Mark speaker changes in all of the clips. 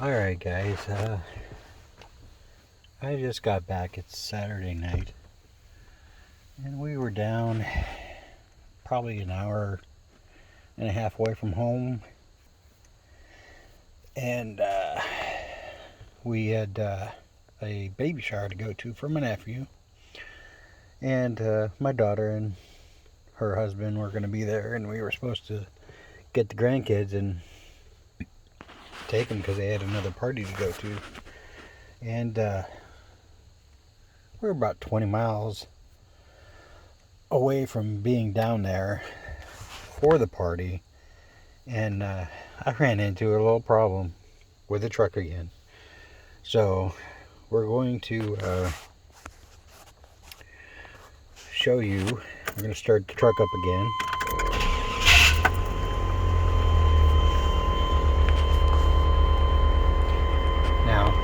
Speaker 1: Alright guys, I just got back. It's Saturday night and we were down probably an hour and a half away from home, and we had a baby shower to go to for my nephew, and my daughter and her husband were going to be there, and we were supposed to get the grandkids and take them because they had another party to go to. And we were about 20 miles away from being down there for the party, and I ran into a little problem with the truck again. So we're going to show you. We're going to start the truck up again. Now,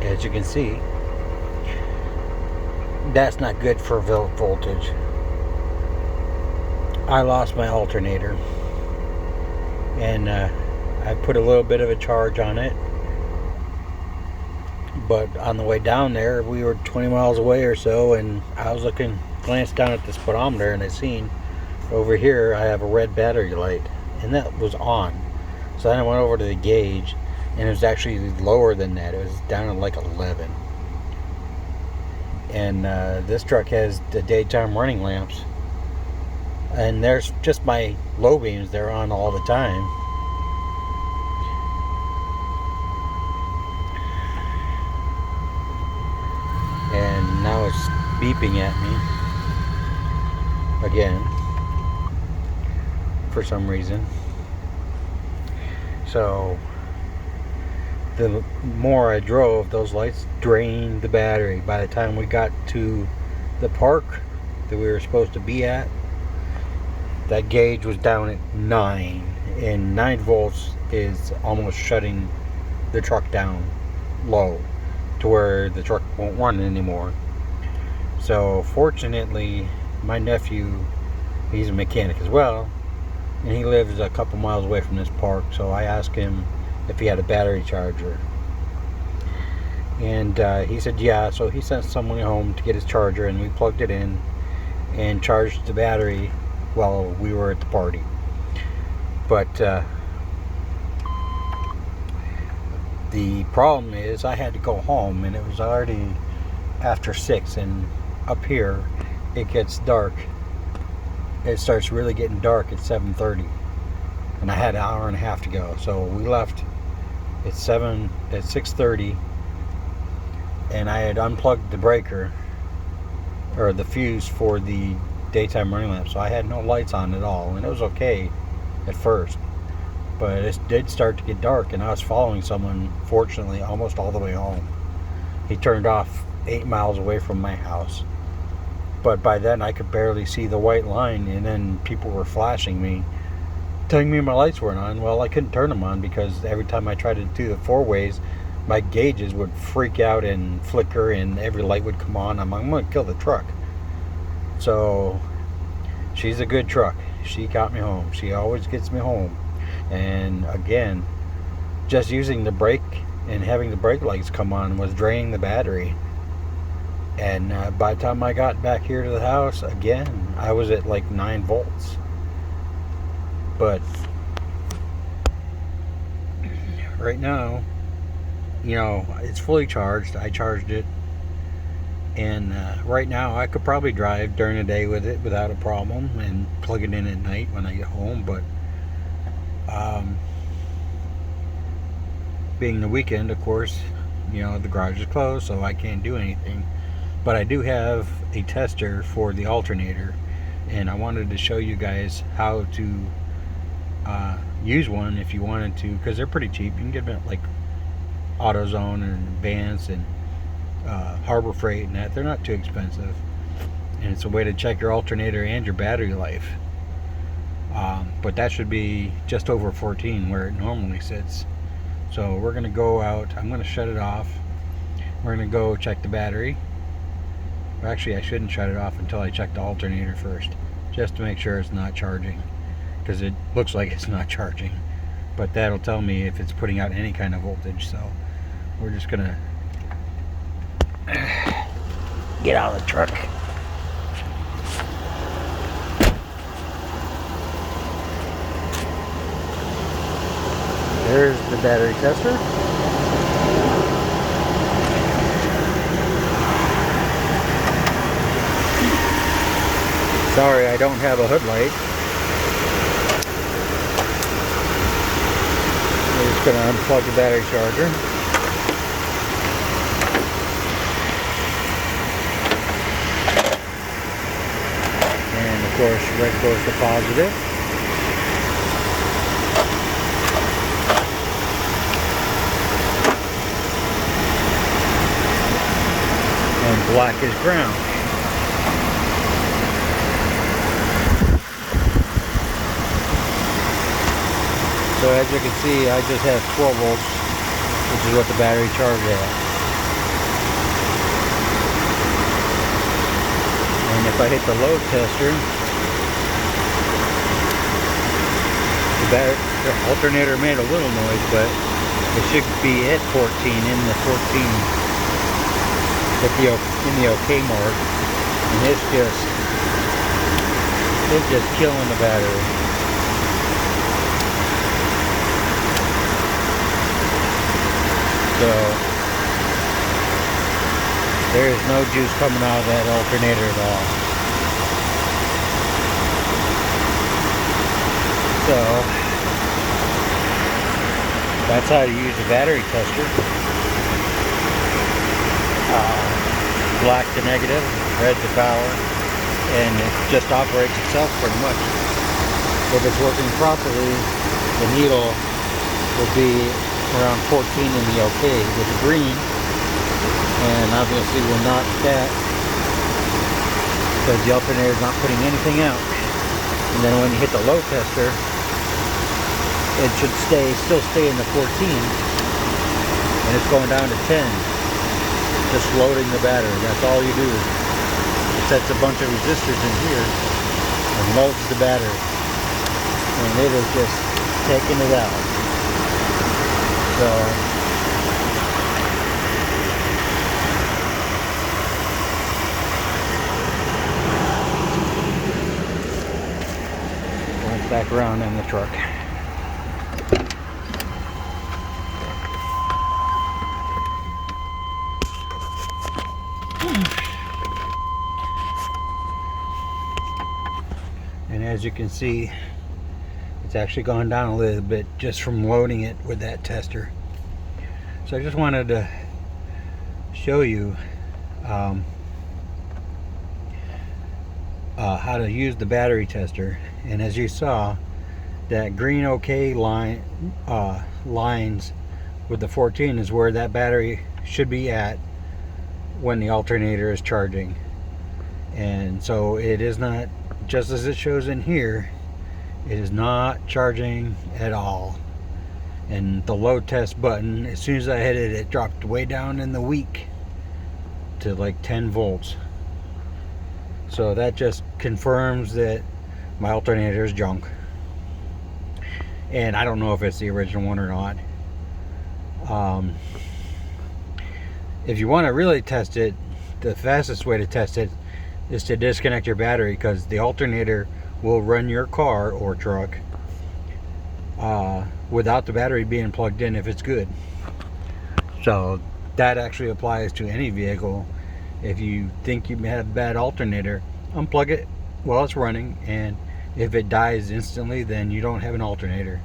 Speaker 1: as you can see, that's not good for voltage. I lost my alternator, and I put a little bit of a charge on it, but on the way down there, we were 20 miles away or so, and I was glanced down at the speedometer, and I seen over here I have a red battery light, and that was on. So then I went over to the gauge, and it was actually lower than that. It was down at like 11. And this truck has the daytime running lamps, and there's just my low beams. They're on all the time. And now it's beeping at me again for some reason. So the more I drove, those lights drained the battery. By the time we got to the park that we were supposed to be at, that gauge was down at 9, and 9 volts is almost shutting the truck down low to where the truck won't run anymore. So fortunately, my nephew, he's a mechanic as well, and he lives a couple miles away from this park, so I asked him if he had a battery charger, and he said yeah. So he sent someone home to get his charger, and we plugged it in and charged the battery while we were at the party. But the problem is I had to go home, and it was already after 6, and up here it gets dark. It starts really getting dark at 7:30, and I had an hour and a half to go. So we left at 6:30, and I had unplugged the breaker, or the fuse, for the daytime running lamp, so I had no lights on at all, and it was okay at first, but it did start to get dark, and I was following someone, fortunately, almost all the way home. He turned off 8 miles away from my house, but by then I could barely see the white line, and then people were flashing me, telling me my lights weren't on. Well, I couldn't turn them on because every time I tried to do the 4-ways, my gauges would freak out and flicker, and every light would come on. I'm going to kill the truck. So she's a good truck. She got me home. She always gets me home. And again, just using the brake and having the brake lights come on was draining the battery. And by the time I got back here to the house, again, I was at like 9 volts. But right now, it's fully charged. I charged it, and right now I could probably drive during the day with it without a problem and plug it in at night when I get home. But being the weekend, of course, the garage is closed, so I can't do anything. But I do have a tester for the alternator, and I wanted to show you guys how to use one if you wanted to, because they're pretty cheap. You can get them at like AutoZone and Advance and Harbor Freight and that. They're not too expensive, and it's a way to check your alternator and your battery life. But that should be just over 14 where it normally sits. So we're going to go out. I'm going to shut it off. We're going to go check the battery. Well, actually, I shouldn't shut it off until I check the alternator first, just to make sure it's not charging, because it looks like it's not charging. but that'll tell me if it's putting out any kind of voltage. So we're just gonna get out of the truck. There's the battery tester. Sorry, I don't have a hood light. We're just going to unplug the battery charger. And of course, red goes to positive. And black is ground. So as you can see, I just have 12 volts, which is what the battery charge at. And if I hit the load tester, the alternator made a little noise, but it should be at 14, in the 14, in the OK mark. And it's just killing the battery. So there is no juice coming out of that alternator at all. So that's how you use a battery tester. Black to negative, red to power, and it just operates itself pretty much. If it's working properly, the needle will be around 14 in the OK with the green, and obviously we're not that because the alternator is not putting anything out. And then when you hit the load tester, it should still stay in the 14, and it's going down to 10, just loading the battery. That's all you do. It sets a bunch of resistors in here and loads the battery, and it is just taking it out. So going back around in the truck. And as you can see, it's actually gone down a little bit just from loading it with that tester. So I just wanted to show you how to use the battery tester. And as you saw, that green OK line lines with the 14 is where that battery should be at when the alternator is charging. And so it is not, just as it shows in here, it is not charging at all. And the load test button, as soon as I hit it, it dropped way down in the weak to like 10 volts. So that just confirms that my alternator is junk. And I don't know if it's the original one or not. If you want to really test it, the fastest way to test it is to disconnect your battery, because the alternator will run your car or truck without the battery being plugged in if it's good. So that actually applies to any vehicle. If you think you have a bad alternator, unplug it while it's running, and if it dies instantly, then you don't have an alternator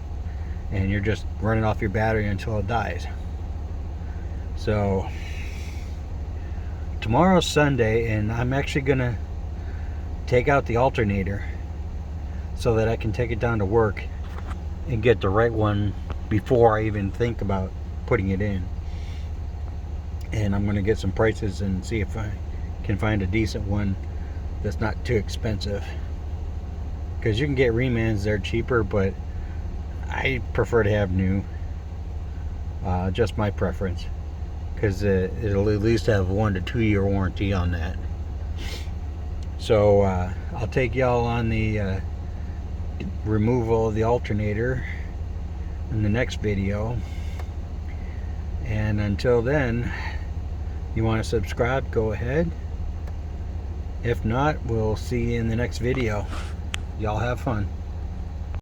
Speaker 1: and you're just running off your battery until it dies. So tomorrow's Sunday, and I'm actually gonna take out the alternator so that I can take it down to work and get the right one before I even think about putting it in. And I'm gonna get some prices and see if I can find a decent one that's not too expensive, because you can get remans, they're cheaper, but I prefer to have new. Just my preference, because it'll at least have 1 to 2 year warranty on that. So I'll take y'all on the removal of the alternator in the next video. And until then, you want to subscribe, go ahead. If not, we'll see you in the next video. Y'all have fun.